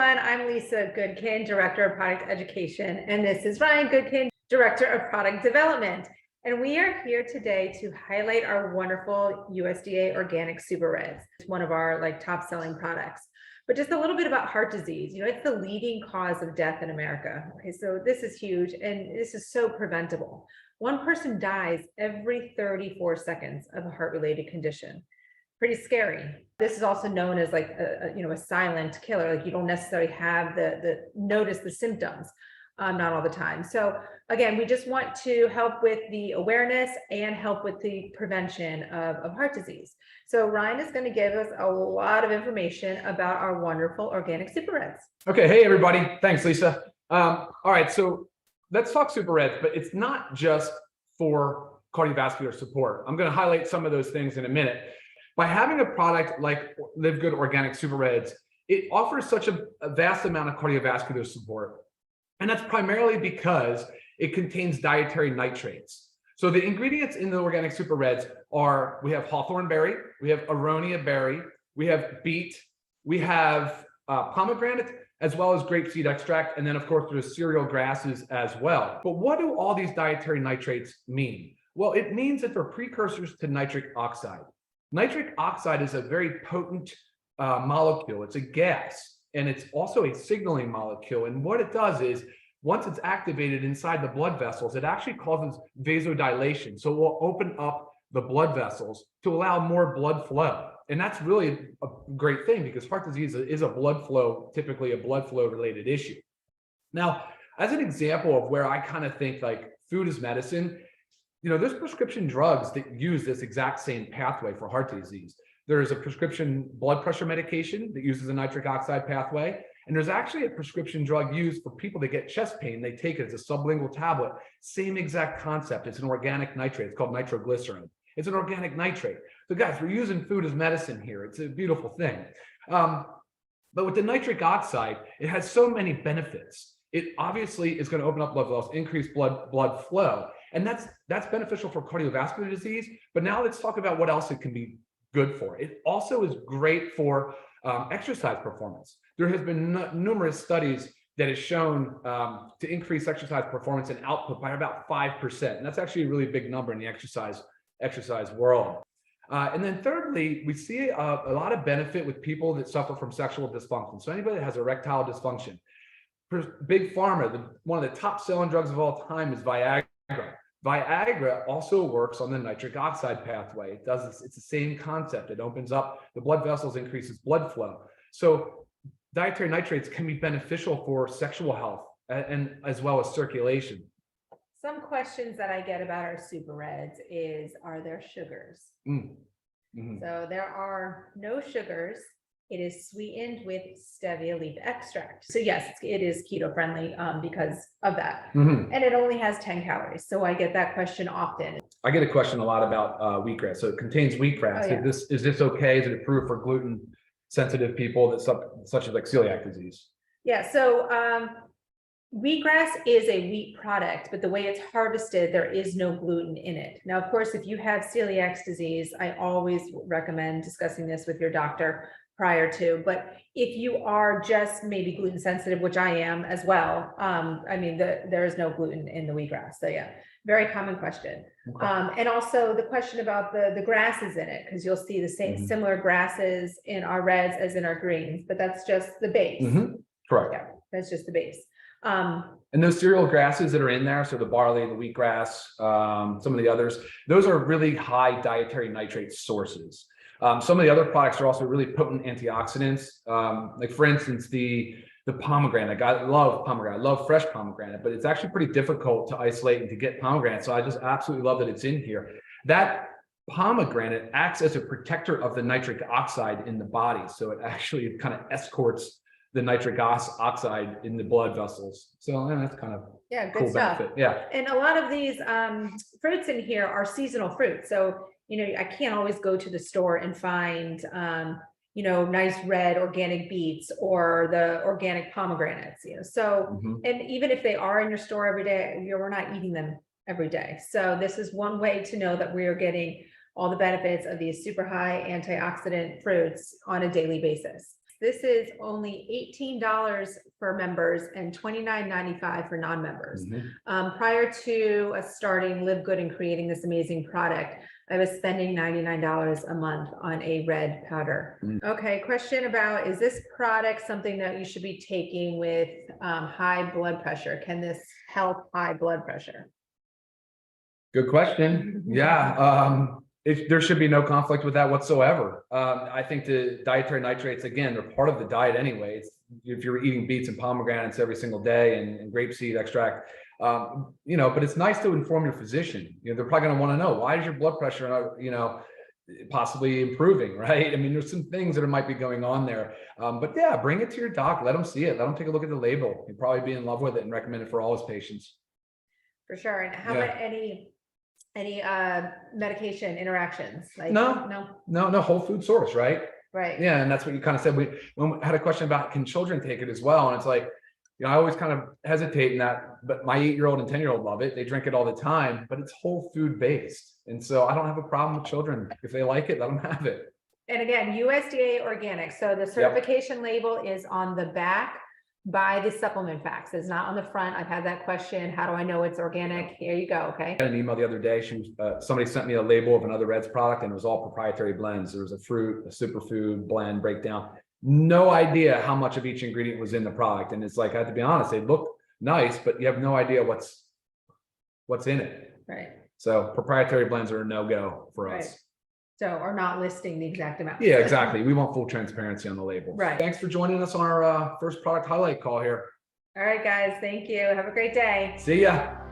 everyone. I'm Lisa Goodkin, Director of Product Education, and this is Ryan Goodkin, Director of Product Development. And we are here today to highlight our wonderful USDA Organic Super Reds. It's one of our top selling products. But just a little bit about heart disease. It's the leading cause of death in America. Okay, so this is huge, and this is so preventable. One person dies every 34 seconds of a heart-related condition. Pretty scary. This is also known as a silent killer. You don't necessarily have notice the symptoms, not all the time. So again, we just want to help with the awareness and help with the prevention of heart disease. So Ryan is going to give us a lot of information about our wonderful organic Super Reds. Okay, hey everybody. Thanks, Lisa. All right, so let's talk Super Reds, but it's not just for cardiovascular support. I'm going to highlight some of those things in a minute. By having a product like LiveGood Organic Super Reds, it offers such a vast amount of cardiovascular support. And that's primarily because it contains dietary nitrates. So the ingredients in the Organic Super Reds are, we have hawthorn berry, we have aronia berry, we have beet, we have pomegranate, as well as grapeseed extract. And then of course there's cereal grasses as well. But what do all these dietary nitrates mean? Well, it means that they're precursors to nitric oxide. Nitric oxide is a very potent molecule. It's a gas, and it's also a signaling molecule. And what it does is, once it's activated inside the blood vessels, it actually causes vasodilation. So it will open up the blood vessels to allow more blood flow. And that's really a great thing because heart disease is typically a blood flow related issue. Now, as an example of where I kind of think food is medicine, there's prescription drugs that use this exact same pathway for heart disease. There's a prescription blood pressure medication that uses a nitric oxide pathway. And there's actually a prescription drug used for people that get chest pain. They take it as a sublingual tablet. Same exact concept. It's an organic nitrate. It's called nitroglycerin. It's an organic nitrate. So guys, we're using food as medicine here. It's a beautiful thing. But with the nitric oxide, it has so many benefits. It obviously is going to open up blood vessels, increase blood flow. And that's beneficial for cardiovascular disease. But now let's talk about what else it can be good for. It also is great for exercise performance. There has been numerous studies that has shown to increase exercise performance and output by about 5%. And that's actually a really big number in the exercise world. And then thirdly, we see a lot of benefit with people that suffer from sexual dysfunction. So anybody that has erectile dysfunction. Big Pharma, one of the top selling drugs of all time is Viagra. Viagra also works on the nitric oxide pathway. It's the same concept. It opens up the blood vessels, increases blood flow. So dietary nitrates can be beneficial for sexual health and as well as circulation. Some questions that I get about our Super Reds is, are there sugars? Mm-hmm. So there are no sugars. It is sweetened with stevia leaf extract. So yes, it is keto friendly because of that. Mm-hmm. And it only has 10 calories. So I get that question often. I get a question a lot about wheatgrass. So it contains wheatgrass. Oh, yeah. Is this okay? Is it approved for gluten sensitive people that such as celiac disease? Yeah, so wheatgrass is a wheat product, but the way it's harvested, there is no gluten in it. Now, of course, if you have celiac disease, I always recommend discussing this with your doctor prior to, but if you are just maybe gluten sensitive, which I am as well, there is no gluten in the wheatgrass. So yeah, very common question. Okay. And also the question about the grasses in it, because you'll see the same similar grasses in our reds as in our greens, but that's just the base. Mm-hmm. Correct. Yeah, that's just the base. And those cereal grasses that are in there, so the barley, the wheatgrass, some of the others, those are really high dietary nitrate sources. Some of the other products are also really potent antioxidants. Like for instance, the pomegranate. I love pomegranate. I love fresh pomegranate, but it's actually pretty difficult to isolate and to get pomegranate. So I just absolutely love that it's in here. That pomegranate acts as a protector of the nitric oxide in the body. So it actually kind of escorts the nitric oxide in the blood vessels. So that's kind of good cool stuff. benefit. Yeah. And a lot of these fruits in here are seasonal fruits. So I can't always go to the store and find, nice red organic beets or the organic pomegranates, So, and even if they are in your store every day, we're not eating them every day. So this is one way to know that we are getting all the benefits of these super high antioxidant fruits on a daily basis. This is only $18 for members and $29.95 for non-members. Prior to us starting LiveGood and creating this amazing product, I was spending $99 a month on a red powder. Okay, question about, is this product something that you should be taking with high blood pressure? Can this help high blood pressure? Good question. Yeah. There should be no conflict with that whatsoever. I think the dietary nitrates, again, they're part of the diet anyway. If you're eating beets and pomegranates every single day and grapeseed extract, but it's nice to inform your physician. They're probably going to want to know, why is your blood pressure, possibly improving, right? I mean, there's some things that might be going on there. But yeah, bring it to your doc. Let them see it. Let them take a look at the label. He'd probably be in love with it and recommend it for all his patients. For sure. And how about any medication interactions? Like no whole food source, right? Right. Yeah, and that's what you kind of said. We had a question about, can children take it as well? And it's like, I always kind of hesitate in that, but my 8-year-old and 10-year-old love it. They drink it all the time, but it's whole food based. And so I don't have a problem with children. If they like it, let them have it. And again, USDA Organic. So the certification label is on the back by the supplement facts. It's not on the front. I've had that question. How do I know it's organic? Here you go. Okay. I had an email the other day. Somebody sent me a label of another Reds product, and it was all proprietary blends. There was a fruit, a superfood blend breakdown. No idea how much of each ingredient was in the product. And it's like, I have to be honest, they look nice, but you have no idea what's in it. Right. So proprietary blends are a no-go for us. So, or not listing the exact amount. Yeah, exactly. We want full transparency on the label. Right. Thanks for joining us on our first product highlight call here. All right, guys. Thank you. Have a great day. See ya.